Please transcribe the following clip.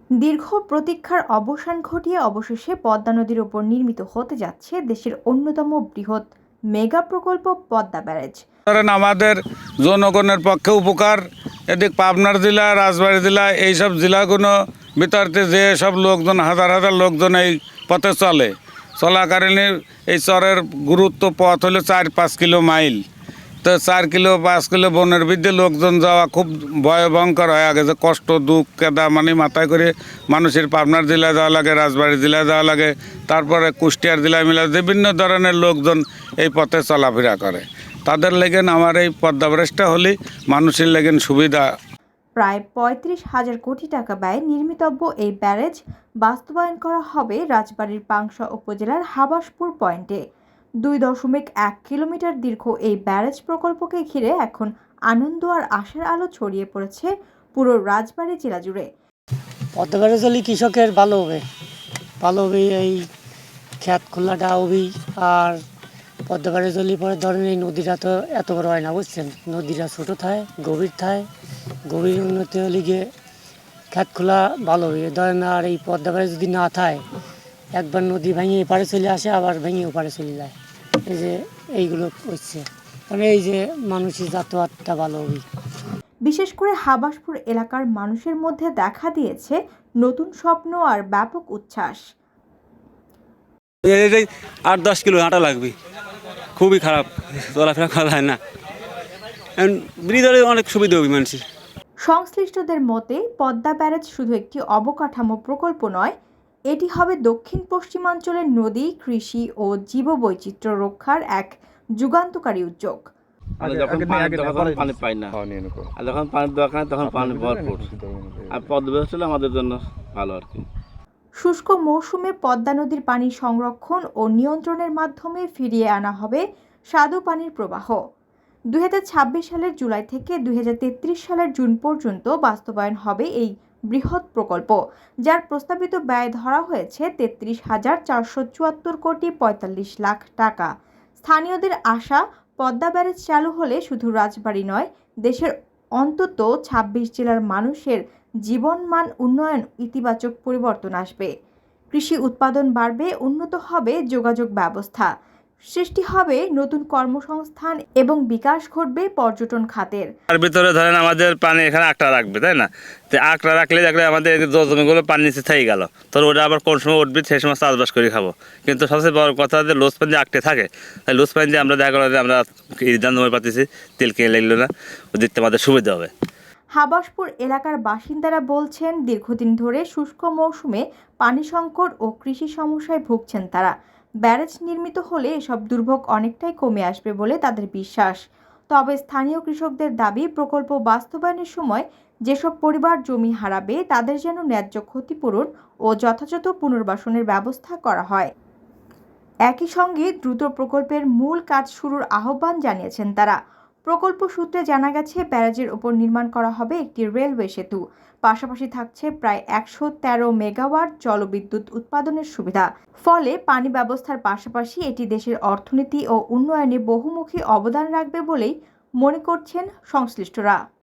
দীর্ঘ প্রতীক্ষার অবসান ঘটিয়ে অবশেষে পদ্মা নদীর ওপর নির্মিত হতে যাচ্ছে দেশের অন্যতম বৃহৎ মেগা প্রকল্প পদ্মা ব্যারেজ। ধরেন আমাদের জনগণের পক্ষে উপকার। এদিক পাবনার জেলা, রাজবাড়ী জেলা, এইসব জেলাগুলো ভিতরতে যে সব লোকজন, হাজার হাজার লোকজন এই পথে চলাকালীন এই চরের গুরুত্ব পথ হলো 4-5 মাইল। তো 4-5 বনের বিদ্যে লোকজন যাওয়া খুব ভয়ভয়ঙ্কর হয়ে গেছে। কষ্ট, দুঃখ, কেদা মানে মাথায় করে মানুষের পাবনার জেলায় যাওয়া লাগে, রাজবাড়ী জেলায় যাওয়া লাগে, তারপরে কুষ্টিয়ার জেলায় মিলে বিভিন্ন ধরনের লোকজন এই পথে চলাফেরা করে। তাদের লেগেন আমার এই পদ্মা ব্যারেজটা হলে মানুষের লেগেন সুবিধা। প্রায় ৩৫,০০০ কোটি টাকা ব্যয়ে নির্মিতব্য এই ব্যারেজ বাস্তবায়ন করা হবে রাজবাড়ীর পাংশা উপজেলার হাবাসপুর পয়েন্টে। ২.১ কিলোমিটার দীর্ঘ এই ব্যারেজ প্রকল্পকে ঘিরে এখন আনন্দ আর আশার আলো ছড়িয়ে পড়েছে পুরো রাজবাড়ী জেলা জুড়ে। পদ্মা ব্যারেজ হলে কৃষকের ভালো হবে, এই ক্ষেত খোলাটা হবে। আর পদ্মা ব্যারেজ হলে পরে ধরেন এই নদীটা তো এত বড় হয় না, বুঝছেন, নদীটা ছোটো থাকে, গভীর উন্নতি হলে গিয়ে ক্ষেত খোলা ভালো হবে ধরেন। আর এই পদ্মা ব্যারেজ যদি না থাকে, একবার নদী ভেঙে এপারে চলে আসে, আবার ভেঙে ওপারে চলে যায়। এই যে এইগুলো হচ্ছে, মানে এই যে মানুষের যাতায়াতটা ভালো হবে। বিশেষ করে হাবাসপুর এলাকার মানুষের মধ্যে দেখা দিয়েছে নতুন স্বপ্ন আর ব্যাপক উচ্ছ্বাস। 8-10 কিলো হাঁটা লাগবে, খুবই খারাপ, চলাফেরা করা যায় না। ব্রিজ হলে অনেক সুবিধা হবে মানুষের। সংশ্লিষ্টদের মতে পদ্মা ব্যারেজ শুধু একটি অবকাঠামো প্রকল্প নয়, এটি হবে দক্ষিণ পশ্চিমাঞ্চলের নদী, কৃষি ও জীববৈচিত্র্য রক্ষার এক যুগান্তকারী উদ্যোগ। যখন পানি পাই না, আর যখন পানির দরকার তখন পানি ভরপুর। আর পদ্মা ব্যারেজ হলে আমাদের জন্য ভালো আর কি। শুষ্ক মৌসুমে পদ্মা নদীর পানি সংরক্ষণ ও নিয়ন্ত্রণের মাধ্যমে ফিরিয়ে আনা হবে স্বাদু পানির প্রবাহ। ২০২৬ সালের জুলাই থেকে ২০৩৩ সালের জুন পর্যন্ত বাস্তবায়ন হবে এই বৃহৎ প্রকল্প, যার প্রস্তাবিত ব্যয় ধরা হয়েছে ৩৩,৪৭৪ কোটি ৪৫ লাখ টাকা। স্থানীয়দের আশা, পদ্মা ব্যারেজ চালু হলে শুধু রাজবাড়ী নয়, দেশের অন্তত ২৬ জেলার মানুষের জীবনমান উন্নয়ন ইতিবাচক পরিবর্তন আসবে। কৃষি উৎপাদন বাড়বে, উন্নত হবে যোগাযোগ ব্যবস্থা, সৃষ্টি হবে নতুন কর্মসংস্থান এবং বিকাশ ঘটবে পর্যটন খাতের। তার ভিতরে ধরেন আমাদের পানি এখানে আঁকড়া রাখবে, তাই না? তো আঁকড়া রাখলে দেখলে আমাদের জমিগুলো পানি নিচে থেকে গেল, তোর ওটা আবার কোন সময় উঠবে সেই সময় চাষবাস করে খাবো। কিন্তু সবচেয়ে বড় কথা যে লুজ পানি আঁকড়ে থাকে, তাই লুজ পানি দিয়ে আমরা দেখা গেলো যে আমরা ধান জমি পাচ্ছি, তেল কিনে লাগলো না, দিতে আমাদের সুবিধা হবে। হাবাসপুর এলাকার বাসিন্দারা বলছেন, দীর্ঘদিন ধরে শুষ্ক মৌসুমে পানি সংকট ও কৃষি সমস্যায় ভুগছেন তারা। ব্যারেজ নির্মিত হলে এসব দুর্ভোগ অনেকটাই কমে আসবে বলে তাদের বিশ্বাস। তবে স্থানীয় কৃষকদের দাবি, প্রকল্প বাস্তবায়নের সময় যেসব পরিবার জমি হারাবে তাদের যেন ন্যায্য ক্ষতিপূরণ ও যথাযথ পুনর্বাসনের ব্যবস্থা করা হয়। একই সঙ্গে দ্রুত প্রকল্পের মূল কাজ শুরুর আহ্বান জানিয়েছেন তারা। প্রকল্প সূত্রে জানা গেছে, ব্যারাজের ওপর নির্মাণ করা হবে একটি রেলওয়ে সেতু, পাশাপাশি থাকছে প্রায় ১১৩ মেগাওয়াট জলবিদ্যুৎ উৎপাদনের সুবিধা। ফলে পানি ব্যবস্থার পাশাপাশি এটি দেশের অর্থনীতি ও উন্নয়নে বহুমুখী অবদান রাখবে বলেই মনে করছেন সংশ্লিষ্টরা।